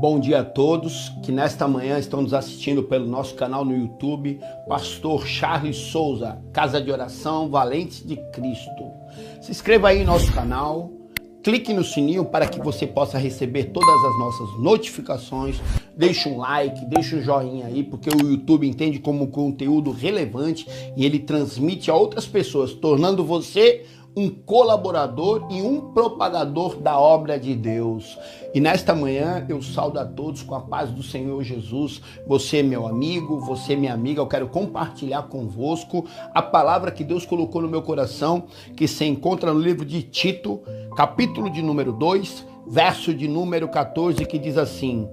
Bom dia a todos que nesta manhã estão nos assistindo pelo nosso canal no YouTube, Pastor Charles Souza, Casa de Oração Valentes de Cristo. Se inscreva aí no nosso canal, clique no sininho para que você possa receber todas as nossas notificações, deixe um like, deixe um joinha aí, porque o YouTube entende como conteúdo relevante e ele transmite a outras pessoas, tornando você um colaborador e um propagador da obra de Deus. E nesta manhã eu saúdo a todos com a paz do Senhor Jesus. Você, meu amigo, você, minha amiga, eu quero compartilhar convosco a palavra que Deus colocou no meu coração, que se encontra no livro de Tito, capítulo de número 2, verso de número 14, que diz assim: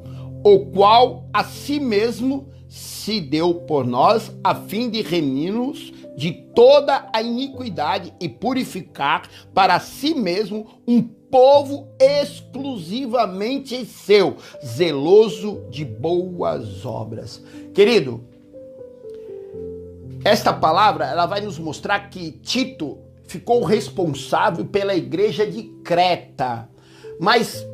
o qual a si mesmo se deu por nós, a fim de remir-nos de toda a iniquidade e purificar para si mesmo um povo exclusivamente seu, zeloso de boas obras. Querido, esta palavra ela vai nos mostrar que Tito ficou responsável pela igreja de Creta, mas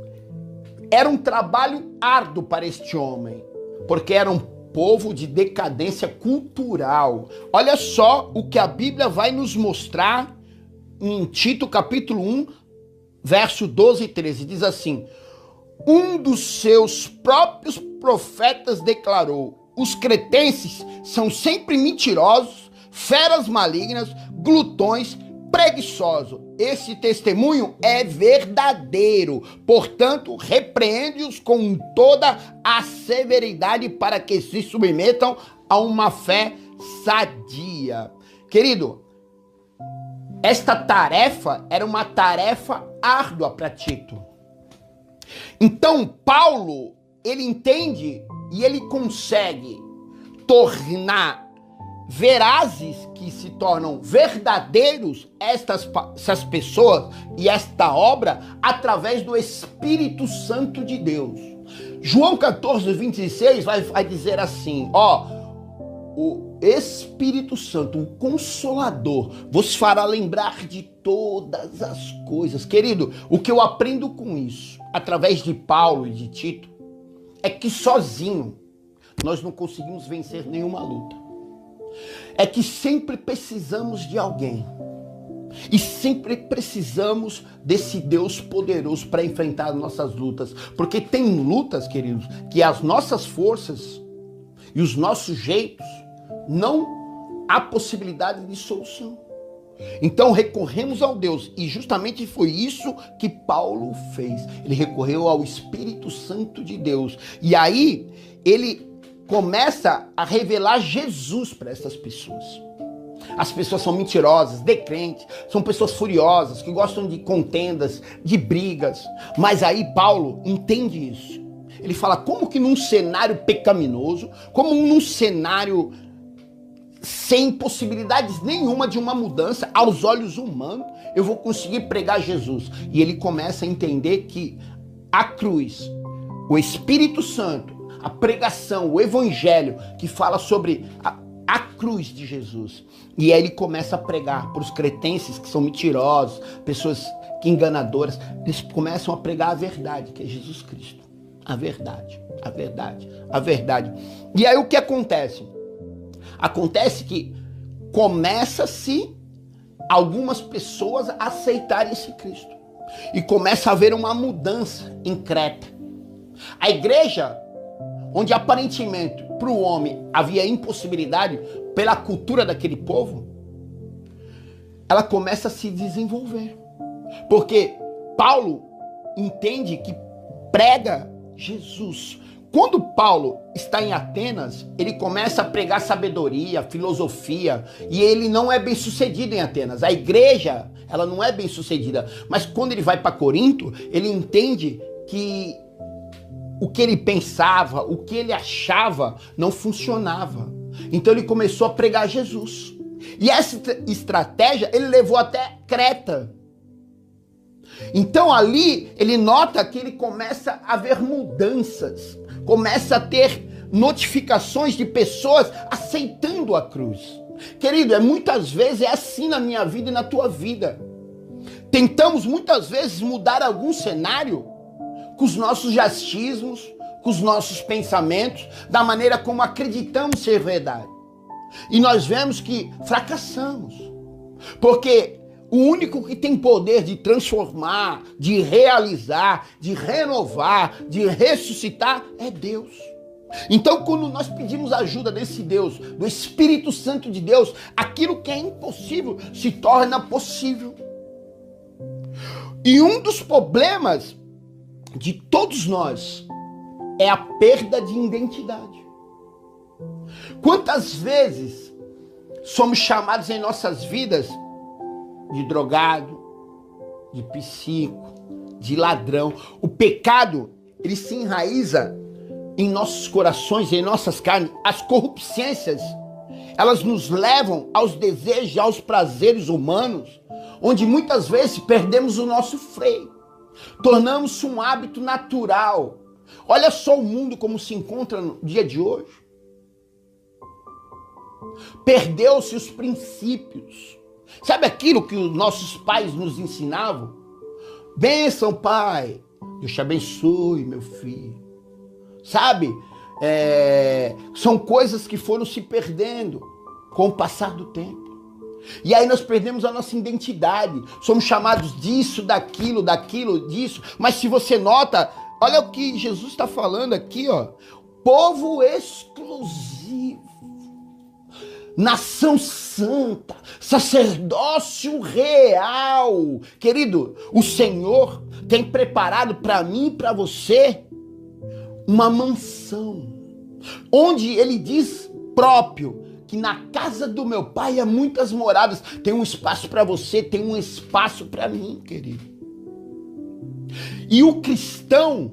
era um trabalho árduo para este homem, porque era um povo de decadência cultural. Olha só o que a Bíblia vai nos mostrar em Tito capítulo 1, verso 12 e 13. Diz assim: um dos seus próprios profetas declarou: os cretenses são sempre mentirosos, feras malignas, glutões, preguiçosos. Esse testemunho é verdadeiro, portanto, repreende-os com toda a severidade para que se submetam a uma fé sadia. Querido, esta tarefa era uma tarefa árdua para Tito. Então, Paulo, ele entende e ele consegue tornar verazes, que se tornam verdadeiros essas pessoas e esta obra através do Espírito Santo de Deus. João 14, 26 vai dizer assim, o Espírito Santo, o Consolador, vos fará lembrar de todas as coisas. Querido, o que eu aprendo com isso, através de Paulo e de Tito, é que sozinho nós não conseguimos vencer nenhuma luta. É que sempre precisamos de alguém. E sempre precisamos desse Deus poderoso para enfrentar nossas lutas. Porque tem lutas, queridos, que as nossas forças e os nossos jeitos não há possibilidade de solução. Então recorremos ao Deus. E justamente foi isso que Paulo fez. Ele recorreu ao Espírito Santo de Deus. E aí ele começa a revelar Jesus para essas pessoas. As pessoas são mentirosas, descrentes, são pessoas furiosas, que gostam de contendas, de brigas. Mas aí Paulo entende isso. Ele fala como que num cenário pecaminoso, como num cenário sem possibilidades nenhuma de uma mudança aos olhos humanos, eu vou conseguir pregar Jesus. E ele começa a entender que a cruz, o Espírito Santo, a pregação, o evangelho que fala sobre a cruz de Jesus. E aí ele começa a pregar para os cretenses que são mentirosos, pessoas que enganadoras. Eles começam a pregar a verdade, que é Jesus Cristo. A verdade, a verdade, a verdade. E aí o que acontece? Acontece que começa-se algumas pessoas a aceitarem esse Cristo. E começa a haver uma mudança em Creta. A igreja, onde aparentemente para o homem havia impossibilidade pela cultura daquele povo, ela começa a se desenvolver. Porque Paulo entende que prega Jesus. Quando Paulo está em Atenas, ele começa a pregar sabedoria, filosofia, e ele não é bem sucedido em Atenas. A igreja, ela não é bem sucedida. Mas quando ele vai para Corinto, ele entende que o que ele pensava, o que ele achava, não funcionava. Então ele começou a pregar Jesus. E essa estratégia ele levou até Creta. Então ali ele nota que ele começa a ver mudanças. Começa a ter notificações de pessoas aceitando a cruz. Querido, muitas vezes é assim na minha vida e na tua vida. Tentamos muitas vezes mudar algum cenário com os nossos achismos, com com os nossos pensamentos, da maneira como acreditamos ser verdade. E nós vemos que fracassamos. Porque o único que tem poder de transformar, de realizar, de renovar, de ressuscitar é Deus. Então, quando nós pedimos ajuda desse Deus, do Espírito Santo de Deus, aquilo que é impossível se torna possível. E um dos problemas de todos nós é a perda de identidade. Quantas vezes somos chamados em nossas vidas de drogado, de psíquico, de ladrão? O pecado, ele se enraiza em nossos corações, em nossas carnes. As corrupçências, elas nos levam aos desejos, aos prazeres humanos, onde muitas vezes perdemos o nosso freio. Tornamos-se um hábito natural. Olha só o mundo como se encontra no dia de hoje. Perdeu-se os princípios. Sabe aquilo que os nossos pais nos ensinavam? Bênção, pai. Deus te abençoe, meu filho. Sabe? São coisas que foram se perdendo com o passar do tempo. E aí nós perdemos a nossa identidade. Somos chamados disso, daquilo, disso. Mas se você nota, olha o que Jesus está falando aqui, ó. Povo exclusivo, nação santa, sacerdócio real. Querido, o Senhor tem preparado para mim e para você uma mansão, onde ele diz próprio que na casa do meu pai há muitas moradas. Tem um espaço para você, tem um espaço para mim, querido. E o cristão,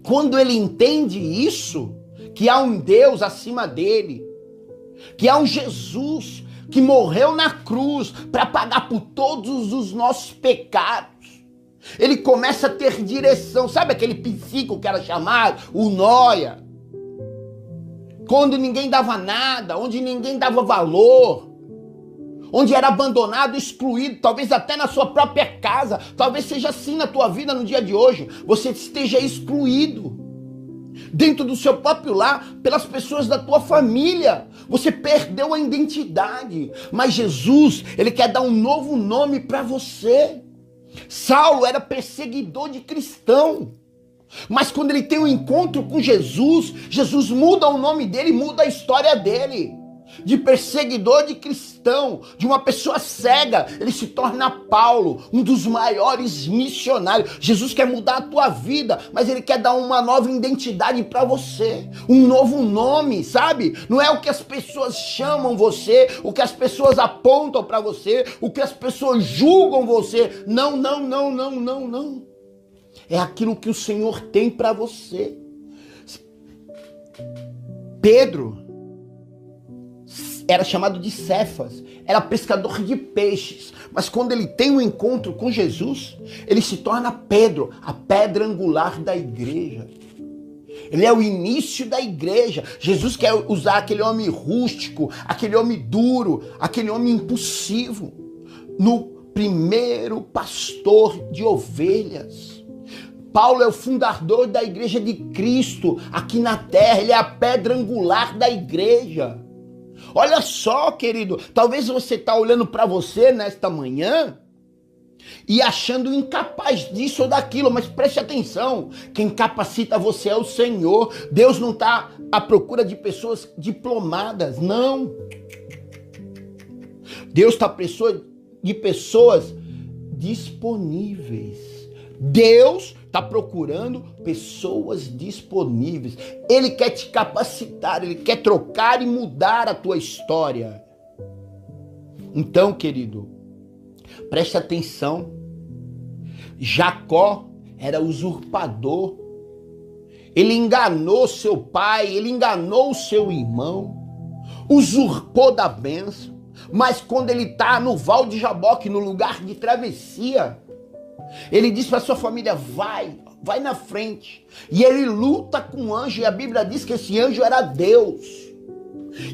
quando ele entende isso, que há um Deus acima dele, que há um Jesus que morreu na cruz para pagar por todos os nossos pecados, ele começa a ter direção. Sabe aquele psíquico que era chamado o nóia? Quando ninguém dava nada, onde ninguém dava valor, onde era abandonado, excluído, talvez até na sua própria casa. Talvez seja assim na tua vida no dia de hoje. Você esteja excluído dentro do seu próprio lar, pelas pessoas da tua família. Você perdeu a identidade. Mas Jesus, ele quer dar um novo nome para você. Saulo era perseguidor de cristão. Mas quando ele tem um encontro com Jesus, Jesus muda o nome dele, muda a história dele. De perseguidor de cristão, de uma pessoa cega, ele se torna Paulo, um dos maiores missionários. Jesus quer mudar a tua vida, mas ele quer dar uma nova identidade para você, um novo nome, sabe? Não é o que as pessoas chamam você, o que as pessoas apontam para você, o que as pessoas julgam você. Não, não, não, não, não, não. É aquilo que o Senhor tem para você. Pedro era chamado de Cefas, era pescador de peixes, mas quando ele tem um encontro com Jesus, ele se torna Pedro, a pedra angular da igreja. Ele é o início da igreja. Jesus quer usar aquele homem rústico, aquele homem duro, aquele homem impulsivo, no primeiro pastor de ovelhas. Paulo é o fundador da igreja de Cristo aqui na terra, ele é a pedra angular da igreja. Olha só, querido, talvez você está olhando para você nesta manhã e achando incapaz disso ou daquilo, mas preste atenção, quem capacita você é o Senhor. Deus não está à procura de pessoas diplomadas, não. Deus está à procura de pessoas disponíveis. Deus está procurando pessoas disponíveis. Ele quer te capacitar, ele quer trocar e mudar a tua história. Então, querido, preste atenção. Jacó era usurpador. Ele enganou seu pai, ele enganou o seu irmão, usurpou da bênção. Mas quando ele está no Val de Jaboque, no lugar de travessia, ele diz para sua família, vai na frente. E ele luta com o anjo, e a Bíblia diz que esse anjo era Deus.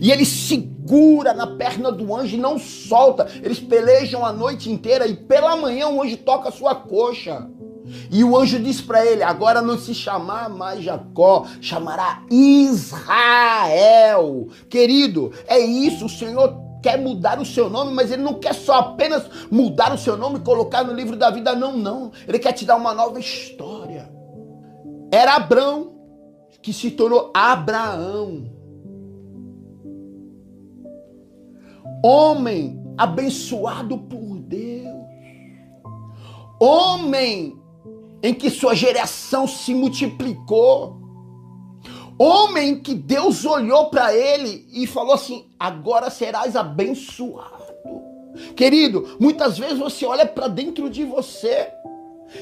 E ele segura na perna do anjo e não solta. Eles pelejam a noite inteira e pela manhã o anjo toca a sua coxa. E o anjo diz para ele, agora não se chamar mais Jacó, chamará Israel. Querido, é isso, o Senhor quer mudar o seu nome, mas ele não quer só apenas mudar o seu nome e colocar no livro da vida, não. Ele quer te dar uma nova história. Era Abrão que se tornou Abraão. Homem abençoado por Deus. Homem em que sua geração se multiplicou. Homem que Deus olhou para ele e falou assim, agora serás abençoado. Querido, muitas vezes você olha para dentro de você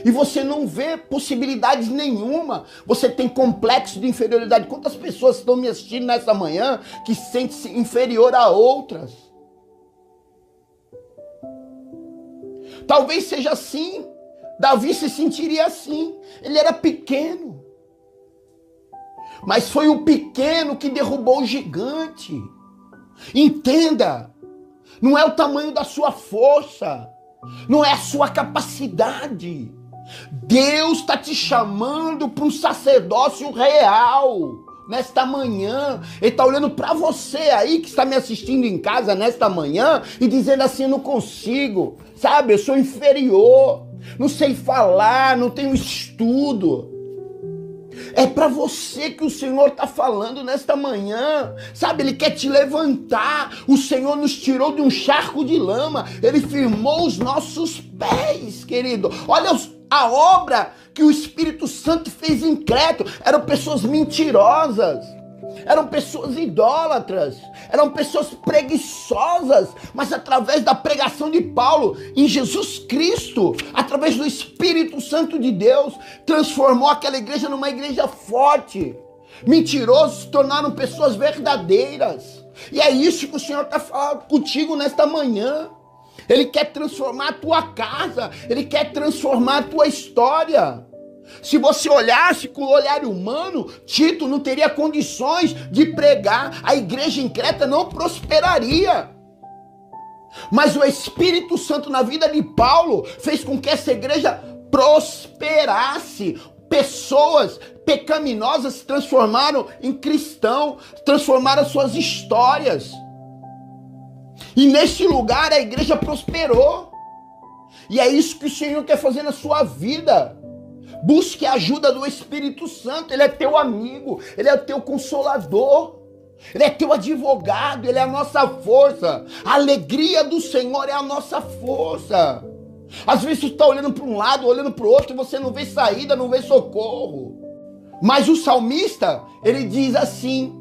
e você não vê possibilidades nenhuma. Você tem complexo de inferioridade. Quantas pessoas estão me assistindo nessa manhã que sentem-se inferior a outras? Talvez seja assim. Davi se sentiria assim. Ele era pequeno. Mas foi o pequeno que derrubou o gigante. Entenda. Não é o tamanho da sua força. Não é a sua capacidade. Deus está te chamando para um sacerdócio real. Nesta manhã, ele está olhando para você aí que está me assistindo em casa nesta manhã e dizendo assim, eu não consigo, sabe, eu sou inferior, não sei falar, não tenho estudo. É para você que o Senhor está falando nesta manhã, sabe, ele quer te levantar. O Senhor nos tirou de um charco de lama, ele firmou os nossos pés, querido. Olha a obra que o Espírito Santo fez em Creta. Eram pessoas mentirosas, eram pessoas idólatras, eram pessoas preguiçosas, mas através da pregação de Paulo em Jesus Cristo, através do Espírito Santo de Deus, transformou aquela igreja numa igreja forte. Mentirosos se tornaram pessoas verdadeiras. E é isso que o Senhor está falando contigo nesta manhã. Ele quer transformar a tua casa, ele quer transformar a tua história. Se você olhasse com o olhar humano, Tito não teria condições de pregar, a igreja em Creta não prosperaria. Mas o Espírito Santo na vida de Paulo fez com que essa igreja prosperasse. Pessoas pecaminosas se transformaram em cristãos, transformaram suas histórias. E nesse lugar a igreja prosperou. E é isso que o Senhor quer fazer na sua vida. Busque a ajuda do Espírito Santo. Ele é teu amigo, ele é o teu consolador, ele é teu advogado, ele é a nossa força. A alegria do Senhor é a nossa força. Às vezes você está olhando para um lado, olhando para o outro, e você não vê saída, não vê socorro. Mas o salmista, ele diz assim,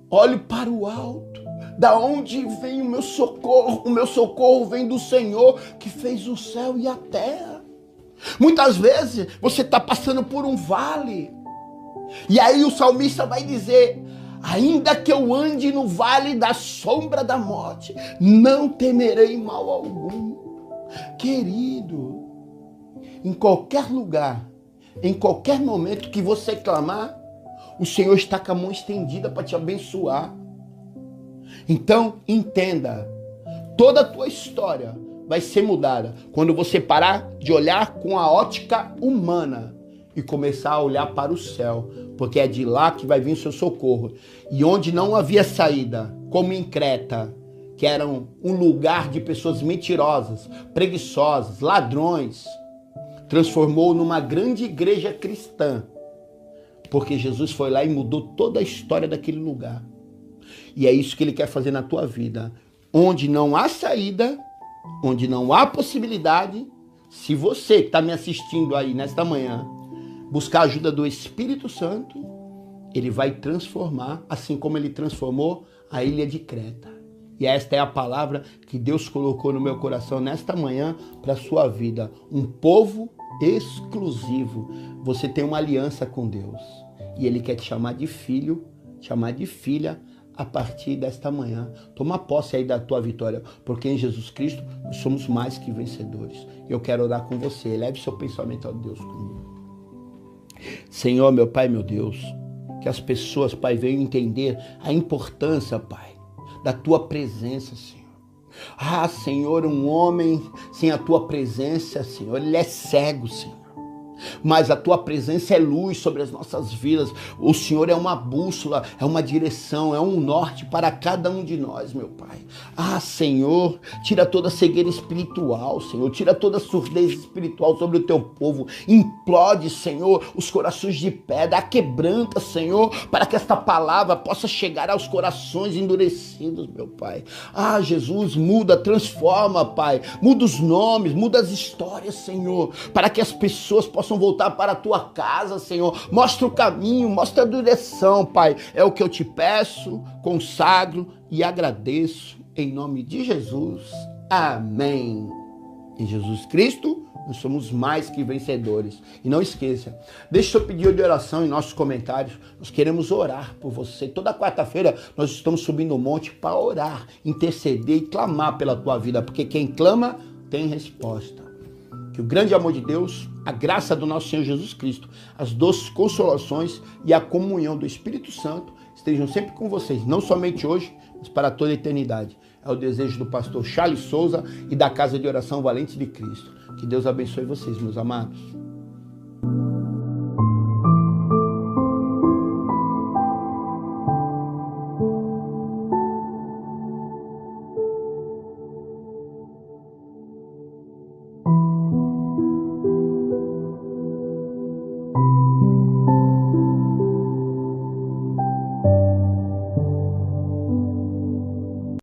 olho para o alto, da onde vem o meu socorro vem do Senhor, que fez o céu e a terra. Muitas vezes você está passando por um vale, e aí o salmista vai dizer, ainda que eu ande no vale da sombra da morte, não temerei mal algum. Querido, em qualquer lugar, em qualquer momento que você clamar, o Senhor está com a mão estendida para te abençoar. Então, entenda, toda a tua história vai ser mudada quando você parar de olhar com a ótica humana e começar a olhar para o céu, porque é de lá que vai vir o seu socorro. E onde não havia saída, como em Creta, que era um lugar de pessoas mentirosas, preguiçosas, ladrões, transformou numa grande igreja cristã, porque Jesus foi lá e mudou toda a história daquele lugar. E é isso que ele quer fazer na tua vida. Onde não há saída, onde não há possibilidade, se você que está me assistindo aí nesta manhã, buscar a ajuda do Espírito Santo, ele vai transformar, assim como ele transformou a ilha de Creta. E esta é a palavra que Deus colocou no meu coração nesta manhã para a sua vida. Um povo exclusivo. Você tem uma aliança com Deus. E ele quer te chamar de filho, chamar de filha, a partir desta manhã. Toma posse aí da tua vitória, porque em Jesus Cristo nós somos mais que vencedores. Eu quero orar com você. Eleve seu pensamento a Deus comigo. Senhor, meu Pai, meu Deus, que as pessoas, Pai, venham entender a importância, Pai, da tua presença, Senhor. Ah, Senhor, um homem sem a tua presença, Senhor, ele é cego, Senhor. Mas a tua presença é luz sobre as nossas vidas. O Senhor é uma bússola, é uma direção, é um norte para cada um de nós, meu Pai. Ah, Senhor, tira toda a cegueira espiritual, Senhor. Tira toda a surdez espiritual sobre o teu povo. Implode, Senhor, os corações de pedra. Quebranta, Senhor, para que esta palavra possa chegar aos corações endurecidos, meu Pai. Ah, Jesus, muda, transforma, Pai. Muda os nomes, muda as histórias, Senhor, para que as pessoas possam voltar para a tua casa, Senhor. Mostra o caminho, mostra a direção, Pai. É o que eu te peço, consagro e agradeço em nome de Jesus. Amém. Em Jesus Cristo, nós somos mais que vencedores. E não esqueça, deixe seu pedido de oração em nossos comentários. Nós queremos orar por você. Toda quarta-feira nós estamos subindo o monte para orar, interceder e clamar pela tua vida, porque quem clama tem resposta. Que o grande amor de Deus, a graça do nosso Senhor Jesus Cristo, as doces consolações e a comunhão do Espírito Santo estejam sempre com vocês, não somente hoje, mas para toda a eternidade. É o desejo do pastor Charles Souza e da Casa de Oração Valente de Cristo. Que Deus abençoe vocês, meus amados.